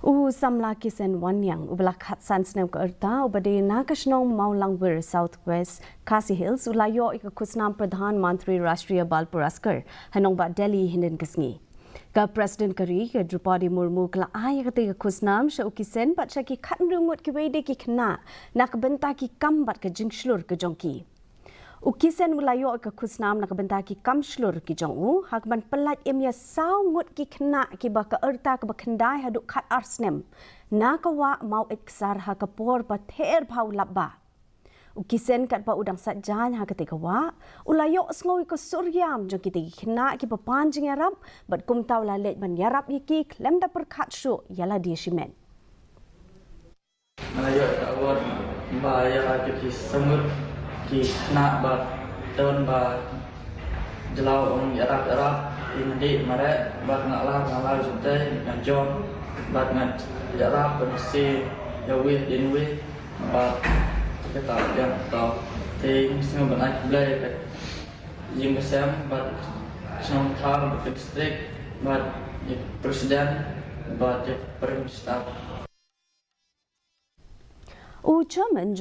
Samla K.Wanniang ubalakat sansnem ke erta ubade nakasnong Maulangwir Southwest KHASI Hills ulayo ika Khusnam Pradhan Mantri Rashtriya Bal Puraskar hanong ba Delhi hinden kesngi. Ka President Kari ke Iohpdiang Murmu kala ay kata Khusnam sya ukisen bat sya ki khatnrungut ki wede ki kena nak benta ki kambat ke jingslur ke jongki. Ukisen ulayo ke Khusnam nak benta ki kamslur ki jongu hakban pelat emya saungut ki kena ki ba ke erta ke bakendai haduk khat arsnem nakawa mau iksar ha ke por ba ther phau labba. Ukisen kat ba udang satjan ha ketika wa ulayo sngoy ko suryam jong ki kena ki papanjing yarap bat kum taw la let ban yarap ki klem da perkhat shu yala dia shimen. Malayo awat ba ya ki semut ki nak ba tahun ba jelau orang Arab ini mare ba ngalah suntai ngajong ba ngat Arab bensi ya wih din wih ba kita yang tahu ting semua benar boleh yang kesem ba senang tahu ba distrik ba presiden ba pemerintah. Chairman